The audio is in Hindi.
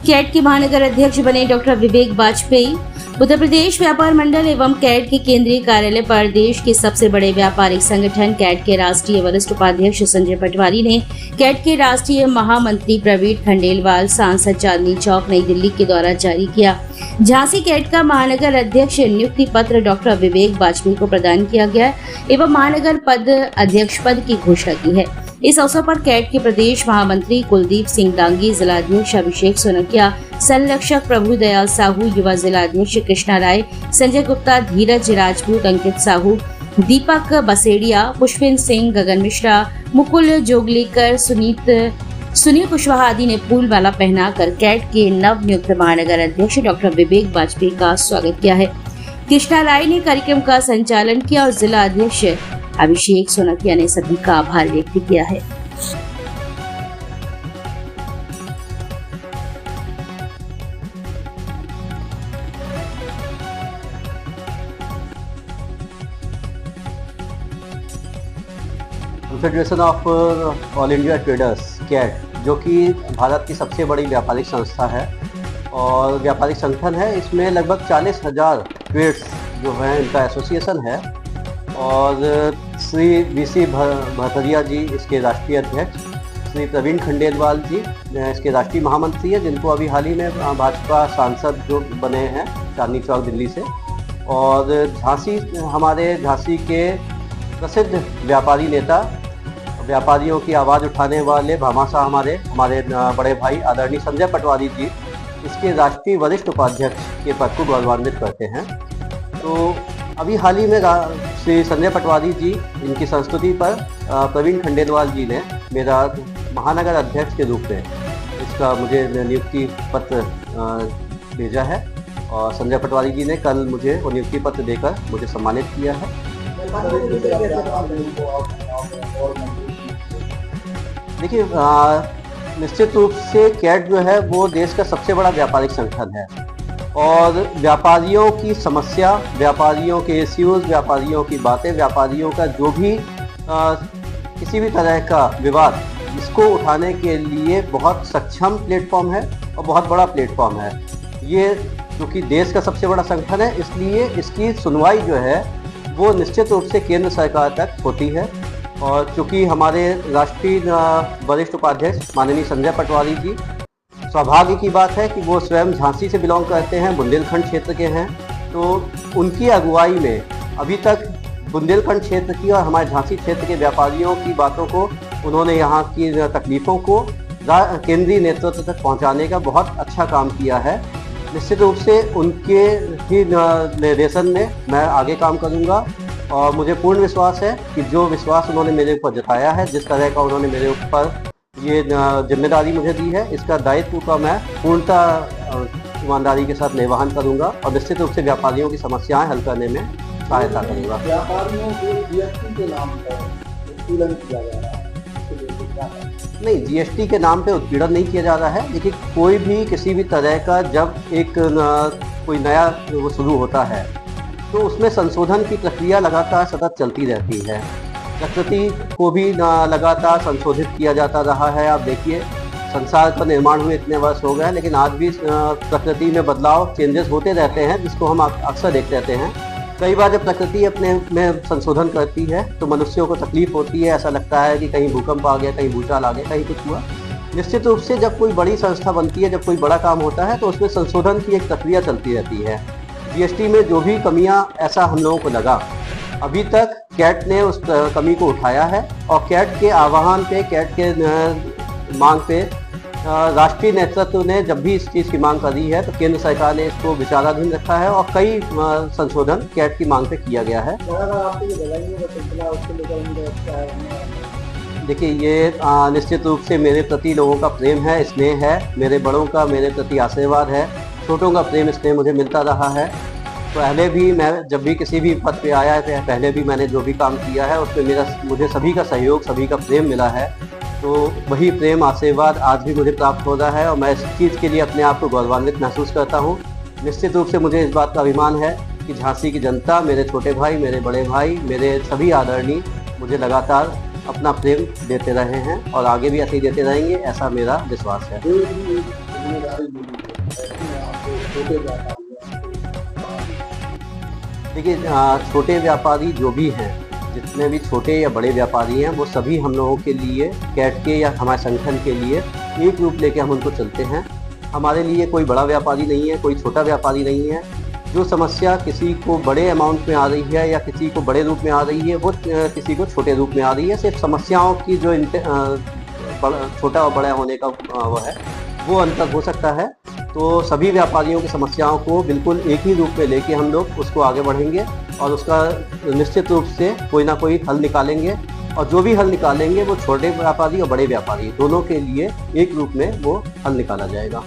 कैट के महानगर अध्यक्ष बने डॉक्टर विवेक वाजपेयी। उत्तर प्रदेश व्यापार मंडल एवं कैट के केंद्रीय कार्यालय पर देश के सबसे बड़े व्यापारिक संगठन कैट के राष्ट्रीय वरिष्ठ उपाध्यक्ष संजय पटवारी ने कैट के राष्ट्रीय महामंत्री प्रवीण खंडेलवाल सांसद चांदनी चौक नई दिल्ली के द्वारा जारी किया। झांसी कैट का महानगर अध्यक्ष नियुक्ति पत्र डॉक्टर विवेक वाजपेयी को प्रदान किया गया एवं महानगर पद अध्यक्ष पद की घोषणा की है। इस अवसर पर कैट के प्रदेश महामंत्री कुलदीप सिंह डांगी, जिलाध्यक्ष अभिषेक सोनकिया, संरक्षक प्रभु दयाल साहू, युवा जिलाध्यक्ष कृष्णा राय, संजय गुप्ता, धीरज राजपूत, अंकित साहू, दीपक बसेड़िया, पुष्पिन सिंह, गगन मिश्रा, मुकुल जोगलेकर, सुनील कुशवाहा आदि ने फूल माला पहनाकर कैट के नव नियुक्त महानगर अध्यक्ष डॉक्टर विवेक वाजपेयी का स्वागत किया है। कृष्णा राय ने कार्यक्रम का संचालन किया और जिला अध्यक्ष अभिषेक सोनकिया ने सभी का आभार व्यक्त किया है। Federation of all India traders CAT, जो कि भारत की सबसे बड़ी व्यापारिक संस्था है और व्यापारिक संगठन है। इसमें लगभग 40,000 ट्रेड्स जो हैं इनका एसोसिएशन है और श्री वीसी भरतरिया जी इसके राष्ट्रीय अध्यक्ष, श्री प्रवीण खंडेलवाल जी इसके राष्ट्रीय महामंत्री हैं, जिनको अभी हाल ही में भाजपा सांसद जो बने हैं चांदनी चौक दिल्ली से, और हमारे झांसी के प्रसिद्ध व्यापारी नेता, व्यापारियों की आवाज़ उठाने वाले भामाशाह हमारे बड़े भाई आदरणीय संजय पटवारी जी इसके राष्ट्रीय वरिष्ठ उपाध्यक्ष के पद को गौरवान्वित करते हैं। तो अभी हाल ही में श्री संजय पटवारी जी इनकी संस्तुति पर प्रवीण खंडेलवाल जी ने मेरा महानगर अध्यक्ष के रूप में इसका मुझे नियुक्ति पत्र भेजा है और संजय पटवारी जी ने कल मुझे वो नियुक्ति पत्र देकर मुझे सम्मानित किया है। देखिए, निश्चित रूप से कैट जो है वो देश का सबसे बड़ा व्यापारिक संगठन है और व्यापारियों की समस्या, व्यापारियों के इश्यूज, व्यापारियों की बातें, व्यापारियों का जो भी किसी भी तरह का विवाद, इसको उठाने के लिए बहुत सक्षम प्लेटफॉर्म है और बहुत बड़ा प्लेटफॉर्म है। ये क्योंकि देश का सबसे बड़ा संगठन है, इसलिए इसकी सुनवाई जो है वो निश्चित रूप से केंद्र सरकार तक होती है। और चूँकि हमारे राष्ट्रीय वरिष्ठ उपाध्यक्ष माननीय संजय पटवारी जी, सौभाग्य की बात है कि वो स्वयं झांसी से बिलोंग करते हैं, बुंदेलखंड क्षेत्र के हैं, तो उनकी अगुवाई में अभी तक बुंदेलखंड क्षेत्र की और हमारे झांसी क्षेत्र के व्यापारियों की बातों को, उन्होंने यहाँ की तकलीफ़ों को केंद्रीय नेतृत्व तक पहुँचाने का बहुत अच्छा काम किया है। निश्चित रूप से उनके ही निर्देशन में मैं आगे काम करूँगा और मुझे पूर्ण विश्वास है कि जो विश्वास उन्होंने मेरे ऊपर जताया है, जिस तरह का उन्होंने मेरे ऊपर ये जिम्मेदारी मुझे दी है, इसका दायित्व का मैं पूर्णतः ईमानदारी के साथ निर्वहन करूंगा और निश्चित रूप से व्यापारियों की समस्याएं हल करने में सहायता करूंगा। व्यापारियों को जीएसटी के नाम पर उत्पीड़न किया जा रहा है? नहीं, जीएसटी के नाम पे उत्पीड़न नहीं किया जा रहा है। देखिए, कोई भी किसी भी तरह का जब कोई नया वो शुरू होता है तो उसमें संशोधन की प्रक्रिया लगातार सतत चलती रहती है। प्रकृति को भी लगातार संशोधित किया जाता रहा है। आप देखिए, संसार का निर्माण हुए इतने वर्ष हो गए, लेकिन आज भी प्रकृति में बदलाव, चेंजेस होते रहते हैं, जिसको हम अक्सर देखते रहते हैं। कई बार जब प्रकृति अपने में संशोधन करती है तो मनुष्यों को तकलीफ होती है, ऐसा लगता है कि कहीं भूकंप आ गया, कहीं भूचाल आ गया, कहीं कुछ हुआ। निश्चित रूप से जब कोई बड़ी संस्था बनती है, जब कोई बड़ा काम होता है तो उसमें संशोधन की एक प्रक्रिया चलती रहती है। जीएसटी में जो भी कमियां, ऐसा हम लोगों को लगा, अभी तक कैट ने उस कमी को उठाया है और कैट के आह्वान पे, कैट के मांग पे राष्ट्रीय नेतृत्व ने जब भी इस चीज़ की मांग करी है तो केंद्र सरकार ने इसको विचाराधीन रखा है और कई संशोधन कैट की मांग पे किया गया है। देखिए, ये निश्चित रूप से मेरे प्रति लोगों का प्रेम है, स्नेह है, मेरे बड़ों का मेरे प्रति आशीर्वाद है, छोटों का प्रेम स्नेह मुझे मिलता रहा है। पहले भी मैं जब भी किसी भी पद पे आया है, पहले भी मैंने जो भी काम किया है उसमें मुझे सभी का सहयोग, सभी का प्रेम मिला है। तो वही प्रेम, आशीर्वाद आज भी मुझे प्राप्त हो रहा है और मैं इस चीज़ के लिए अपने आप को गौरवान्वित महसूस करता हूँ। निश्चित रूप से मुझे इस बात का अभिमान है कि झांसी की जनता, मेरे छोटे भाई, मेरे बड़े भाई, मेरे सभी आदरणीय मुझे लगातार अपना प्रेम देते रहे हैं और आगे भी ऐसे ही देते रहेंगे, ऐसा मेरा विश्वास है। जिम्मेदारी मिली है ऐसे में आपको छोटे व्यापारियों देखिए छोटे व्यापारी जो भी हैं, जितने भी छोटे या बड़े व्यापारी हैं, वो सभी हम लोगों के लिए कैट के या हमारे संगठन के लिए एक रूप लेके हम उनको चलते हैं। हमारे लिए कोई बड़ा व्यापारी नहीं है, कोई छोटा व्यापारी नहीं है। जो समस्या किसी को बड़े अमाउंट में आ रही है या किसी को बड़े रूप में आ रही है, वो किसी को छोटे रूप में आ रही है। सिर्फ समस्याओं की जो छोटा और बड़ा होने का वो अंतर हो सकता है। तो सभी व्यापारियों की समस्याओं को बिल्कुल एक ही रूप में लेके हम लोग उसको आगे बढ़ेंगे और उसका निश्चित रूप से कोई ना कोई हल निकालेंगे। और जो भी हल निकालेंगे वो छोटे व्यापारी और बड़े व्यापारी दोनों के लिए एक रूप में वो हल निकाला जाएगा।